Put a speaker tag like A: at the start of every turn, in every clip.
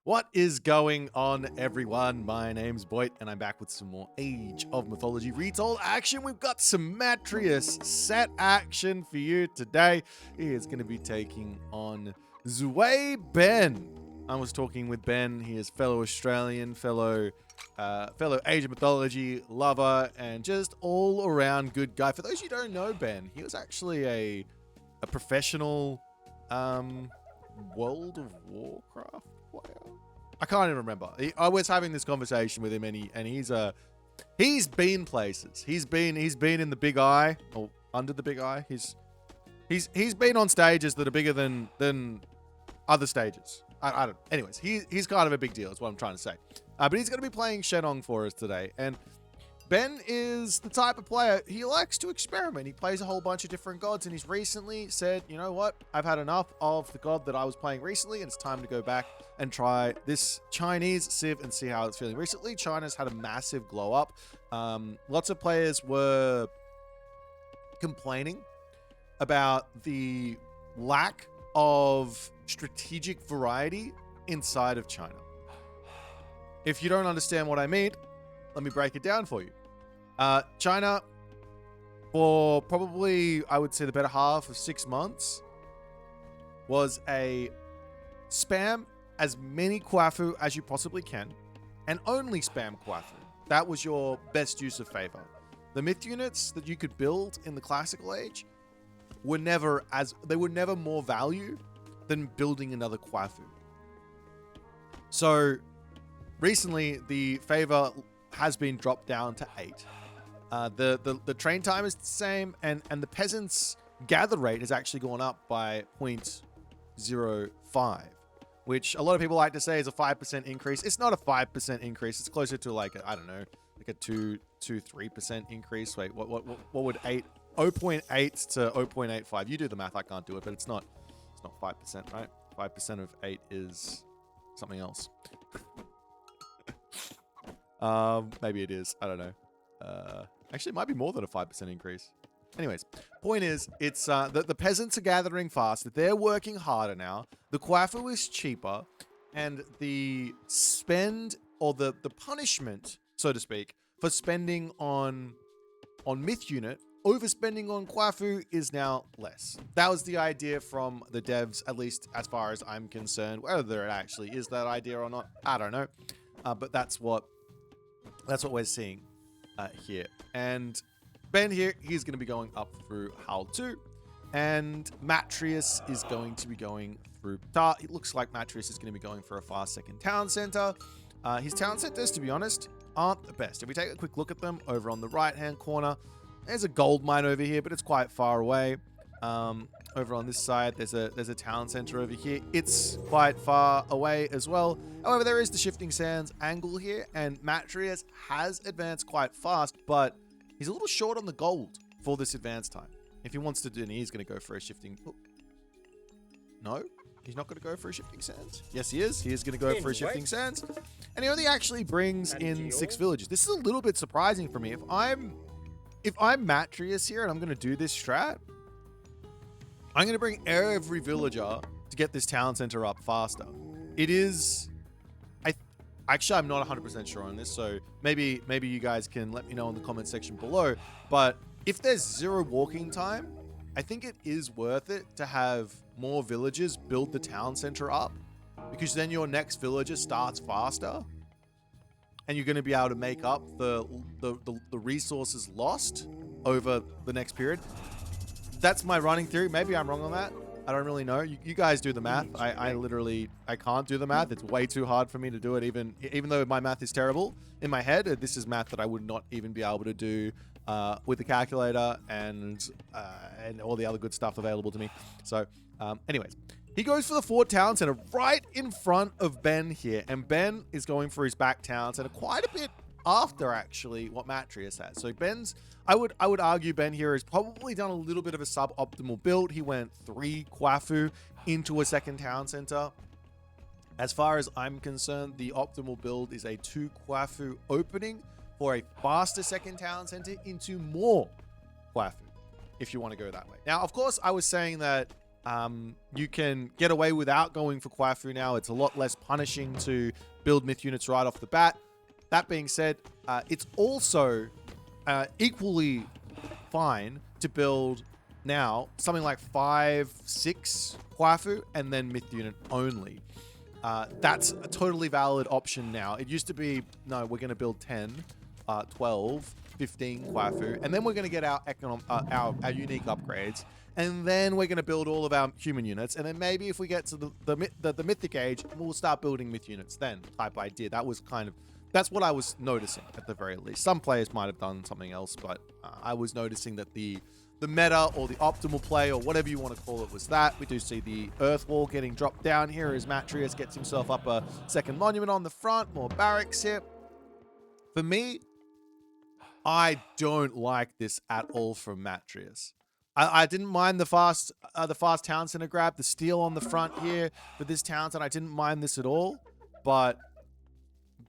A: What is going on, everyone? My name's Boit, and I'm back with some more Age of Mythology retold action. We've got some Matrius set action for you today. He is going to be taking on Zui Ben. I was talking with Ben. He is fellow Australian, fellow Age of Mythology lover, and just all around good guy. For those who don't know Ben, he was actually a professional World of Warcraft player. I can't even remember. I was having this conversation with him, and he's been places. He's been in the Big Eye or under the Big Eye. He's been on stages that are bigger than other stages. I don't. Anyways, he's kind of a big deal. Is what I'm trying to say. But he's going to be playing Shenong for us today, and Ben is the type of player, he likes to experiment. He plays a whole bunch of different gods, and he's recently said, you know what, I've had enough of the god that I was playing recently, and it's time to go back and try this Chinese Civ and see how it's feeling. Recently, China's had a massive glow up. Lots of players were complaining about the lack of strategic variety inside of China. If you don't understand what I mean, let me break it down for you. China, for probably, I would say, the better half of 6 months, was a spam as many Kwafu as you possibly can, and only spam Kwafu. That was your best use of favor. The myth units that you could build in the classical age were never more value than building another Kwafu. So recently, the favor has been dropped down to 8. The train time is the same, and the peasants' gather rate has actually gone up by 0.05, which a lot of people like to say is a 5% increase. It's not a 5% increase. It's closer to like a, I don't know, like a 3% increase. Wait, what would 0.8 to 0.85? You do the math. I can't do it, but it's not 5%, right? 5% of 8 is something else. Maybe it is. I don't know. Actually, it might be more than a 5% increase. Anyways, point is, it's the peasants are gathering faster. They're working harder now. The Kwafu is cheaper, and the spend or the punishment, so to speak, for spending on myth unit, overspending on Kwafu is now less. That was the idea from the devs, at least as far as I'm concerned. Whether it actually is that idea or not, I don't know. But that's what we're seeing here. And Ben here, he's going to be going up through Hull 2. And Matrius is going to be going through Tar. It looks like Matrius is going to be going for a fast second town center. His town centers, to be honest, aren't the best. If we take a quick look at them over on the right-hand corner, there's a gold mine over here, but it's quite far away. Over on this side, there's a town center over here. It's quite far away as well. However, there is the shifting sands angle here, and Matrius has advanced quite fast, but he's a little short on the gold for this advance time. If he wants to do, and he's going to go for a shifting. Oh. No, he's not going to go for a shifting sands. Yes, he is. He is going to go for a shifting sands, and he only actually brings in 6 villages. This is a little bit surprising for me. If I'm Matrius here and I'm going to do this strat, I'm going to bring every villager to get this town center up faster. It is... Actually, I'm not 100% sure on this, so maybe you guys can let me know in the comment section below. But if there's 0 walking time, I think it is worth it to have more villagers build the town center up, because then your next villager starts faster, and you're going to be able to make up the resources lost over the next period. That's my running theory. Maybe I'm wrong on that. I don't really know. You guys do the math. I literally can't do the math. It's way too hard for me to do it, even though my math is terrible in my head. This is math that I would not even be able to do with the calculator and all the other good stuff available to me. So anyways, he goes for the Fort Town Center right in front of Ben here, and Ben is going for his back town center quite a bit after actually what Matrius has. So Ben's, I would argue Ben here has probably done a little bit of a suboptimal build. He went 3 Kwafu into a second town center. As far as I'm concerned, the optimal build is a 2 Kwafu opening for a faster second town center into more Kwafu, if you want to go that way. Now, of course, I was saying that You can get away without going for Quaifu now. It's a lot less punishing to build myth units right off the bat. That being said, it's also equally fine to build now something like 5, 6 Quaifu and then myth unit only. That's a totally valid option now. It used to be, no, we're going to build 10, 12, 15 Quaifu, and then we're going to get our unique upgrades, and then we're going to build all of our human units, and then maybe if we get to the mythic age, we'll start building myth units then type idea. That's what I was noticing at the very least. Some players might have done something else, but I was noticing that the meta or the optimal play or whatever you want to call it was that. We do see the earth wall getting dropped down here as Matrius gets himself up a second monument on the front. More barracks here. For me, I don't like this at all from Matrius. I didn't mind the fast town center grab, the steel on the front here for this town center. I didn't mind this at all, but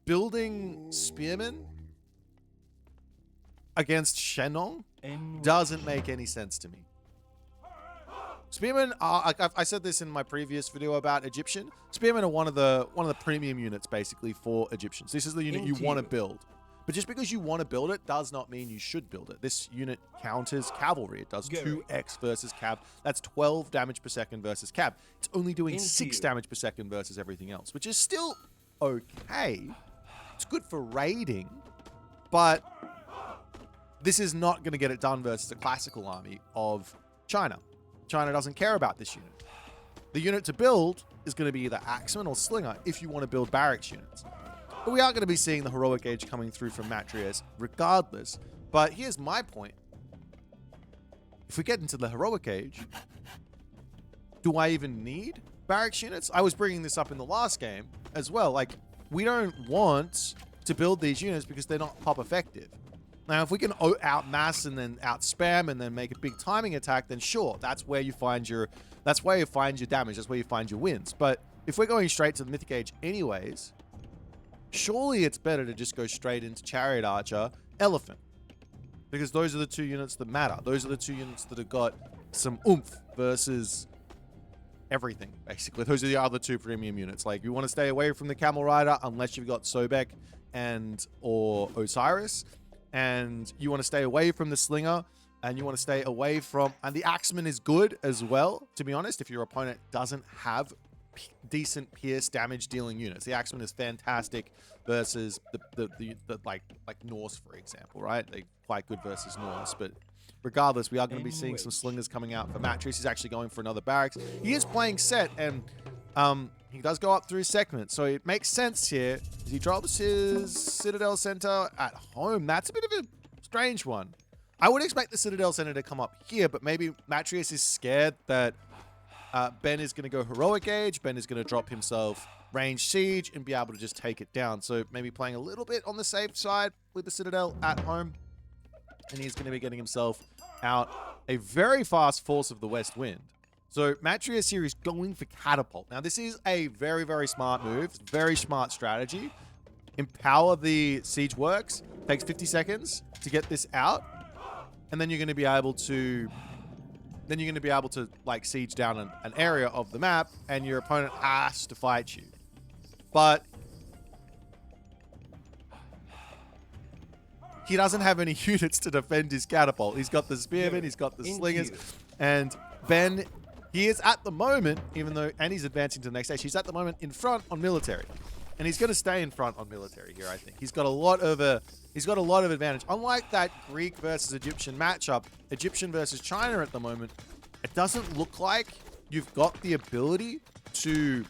A: building spearmen against Shenong doesn't make any sense to me. Spearmen are, I said this in my previous video about Egyptian. Spearmen are one of the premium units basically for Egyptians. This is the unit you want to build. But just because you want to build it does not mean you should build it. This unit counters cavalry. It does 2x versus cab. That's 12 damage per second versus cab. It's only doing 6 damage per second versus everything else, which is still okay. It's good for raiding, but this is not going to get it done versus a classical army of China. China doesn't care about this unit. The unit to build is going to be either Axeman or Slinger if you want to build barracks units. But we are going to be seeing the heroic age coming through from Matrius regardless. But here's my point. If we get into the heroic age, do I even need barracks units? I was bringing this up in the last game as well. Like, we don't want to build these units because they're not pop effective. Now, if we can outmass and then outspam and then make a big timing attack, then sure, that's where you find your damage. That's where you find your wins. But if we're going straight to the mythic age anyways, surely it's better to just go straight into Chariot Archer, Elephant. Because those are the two units that matter. Those are the two units that have got some oomph versus everything, basically. Those are the other two premium units. Like, you want to stay away from the Camel Rider unless you've got Sobek or Osiris. And you want to stay away from the Slinger. And you want to stay away from... And the Axeman is good as well, to be honest, if your opponent doesn't have decent pierce damage dealing units. The Axeman is fantastic versus the like Norse, for example, right? They're quite good versus Norse, but regardless, we are going to be seeing some slingers coming out for Matrius. He's actually going for another barracks. He is playing set, and he does go up through segment, so it makes sense here. He drops his Citadel Center at home. That's a bit of a strange one. I would expect the Citadel Center to come up here, but maybe Matrius is scared that Ben is going to go heroic age. Ben is going to drop himself range siege and be able to just take it down. So maybe playing a little bit on the safe side with the Citadel at home. And he's going to be getting himself out a very fast Force of the West Wind. So Matrius here is going for Catapult. Now this is a very, very smart move. Very smart strategy. Empower the siege works. Takes 50 seconds to get this out. And then you're going to be able to... like siege down an area of the map, and your opponent has to fight you. But he doesn't have any units to defend his catapult. He's got the spearmen, he's got the slingers, and Ben, he is at the moment, and he's advancing to the next stage, he's at the moment in front on military. And he's going to stay in front on military here, I think. He's got a lot of advantage. Unlike that Greek versus Egyptian matchup, Egyptian versus China at the moment, it doesn't look like you've got the ability to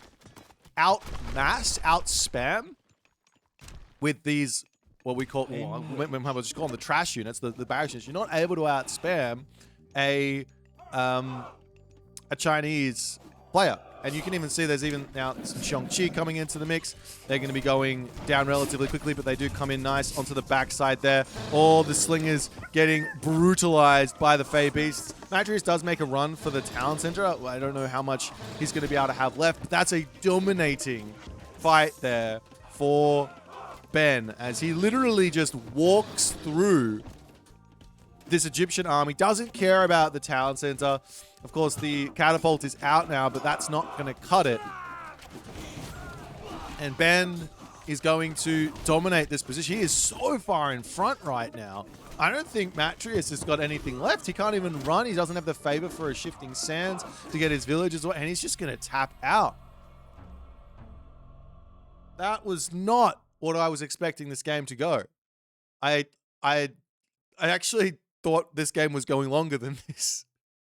A: outspam with these, what we call, we'll just call them the trash units, the barracks units. You're not able to outspam a Chinese player. And you can even see there's even now some Xiongqi coming into the mix. They're going to be going down relatively quickly, but they do come in nice onto the backside there. All the slingers getting brutalized by the Fey Beasts. Matrius does make a run for the town center. I don't know how much he's going to be able to have left, but that's a dominating fight there for Ben as he literally just walks through this Egyptian army doesn't care about the town center. Of course, the catapult is out now, but that's not going to cut it. And Ben is going to dominate this position. He is so far in front right now. I don't think Matrius has got anything left. He can't even run. He doesn't have the favor for a shifting sands to get his villages away, and he's just going to tap out. That was not what I was expecting this game to go. I actually thought this game was going longer than this.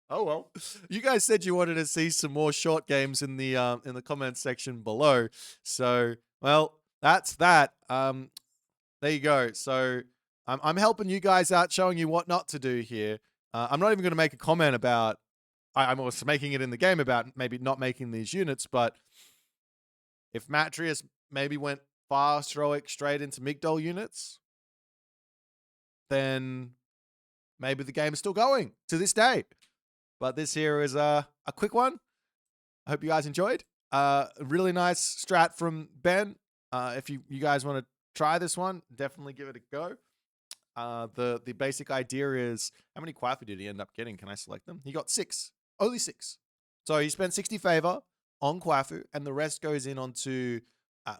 A: Oh well. You guys said you wanted to see some more short games in the comments section below. So, well, that's that. There you go. So I'm helping you guys out, showing you what not to do here. I'm not even going to make a comment about. I'm also making it in the game about maybe not making these units, but if Matrius maybe went fast heroic straight into Migdol units, then maybe the game is still going to this day. But this here is a quick one. I hope you guys enjoyed. Really nice strat from Ben. If you guys want to try this one, definitely give it a go. The basic idea is, how many Quafu did he end up getting? Can I select them? He got 6. Only 6. So he spent 60 favor on Quafu, and the rest goes in onto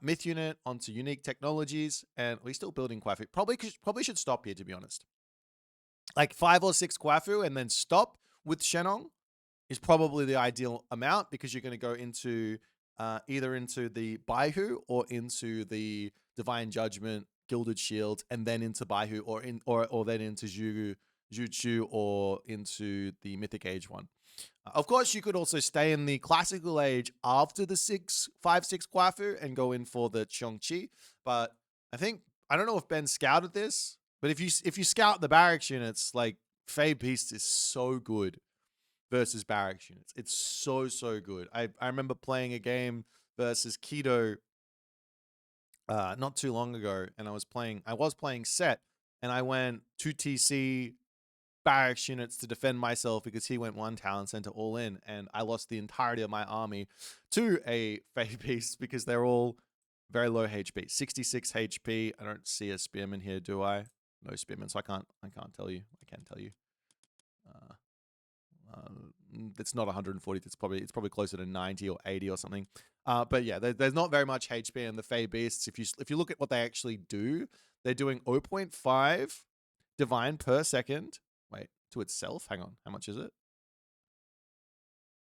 A: Myth Unit, onto Unique Technologies, and we're still building Quafu. Probably should stop here, to be honest. Like 5 or 6 Quafu and then stop with Shenong is probably the ideal amount, because you're going to go into either into the Baihu or into the Divine Judgment, Gilded Shield, and then into Baihu, or then into Juju, or into the Mythic Age one. Of course, you could also stay in the Classical Age after the 5-6 Quafu and go in for the Qiongqi. But I don't know if Ben scouted this, but if you scout the barracks units, like Fey Beast is so good versus barracks units. It's so good. I remember playing a game versus Keto not too long ago, and I was playing Set, and I went 2 TC barracks units to defend myself because he went 1 talent center all in, and I lost the entirety of my army to a Fey Beast because they're all very low HP. 66 HP. I don't see a spearman here, do I? No spearman, so I can't tell you. I can tell you. It's not 140. It's probably closer to 90 or 80 or something. But yeah, there's not very much HP in the Fey Beasts. If you look at what they actually do, they're doing 0.5 divine per second. Wait, to itself. Hang on, how much is it?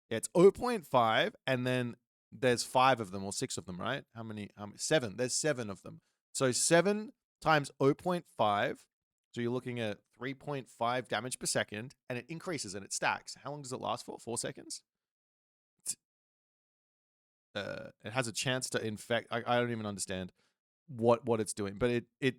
A: Yeah, it's 0.5, and then there's 5 of them or 6 of them, right? How many? 7. There's 7 of them. So 7 times 0.5. So you're looking at 3.5 damage per second, and it increases and it stacks. How long does it last for? 4 seconds? It has a chance to infect. I don't even understand what it's doing, but it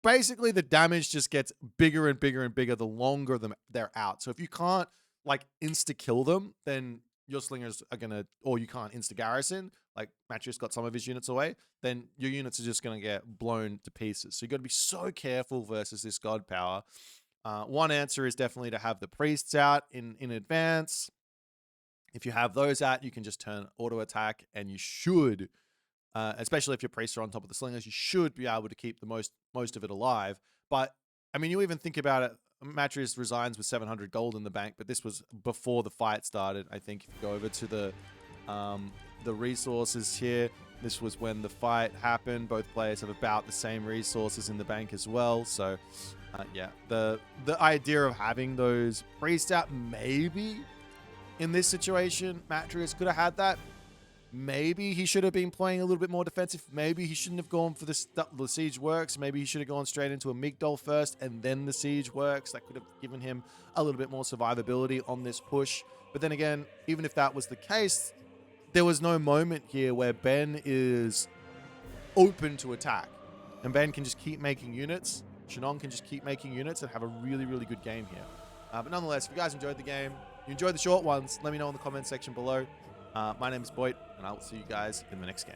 A: basically, the damage just gets bigger and bigger and bigger the longer they're out. So if you can't like insta kill them, then your slingers are gonna, or you can't insta garrison, like Matrius got some of his units away, then your units are just gonna get blown to pieces. So you got to be so careful versus this god power. One answer is definitely to have the priests out in advance. If you have those out, you can just turn auto attack, and you should, especially if your priests are on top of the slingers, you should be able to keep the most of it alive. But I mean, you even think about it. Matrius resigns with 700 gold in the bank, but this was before the fight started. I think if you go over to the resources here, this was when the fight happened. Both players have about the same resources in the bank as well. So yeah, the idea of having those priests out, maybe in this situation, Matrius could have had that. Maybe he should have been playing a little bit more defensive. Maybe he shouldn't have gone for the siege works. Maybe he should have gone straight into a Migdol first and then the siege works. That could have given him a little bit more survivability on this push. But then again, even if that was the case, there was no moment here where Ben is open to attack. And Ben can just keep making units. Shenong can just keep making units and have a really, really good game here. But nonetheless, if you guys enjoyed the game, you enjoyed the short ones, let me know in the comment section below. My name is Boit, and I will see you guys in the next game.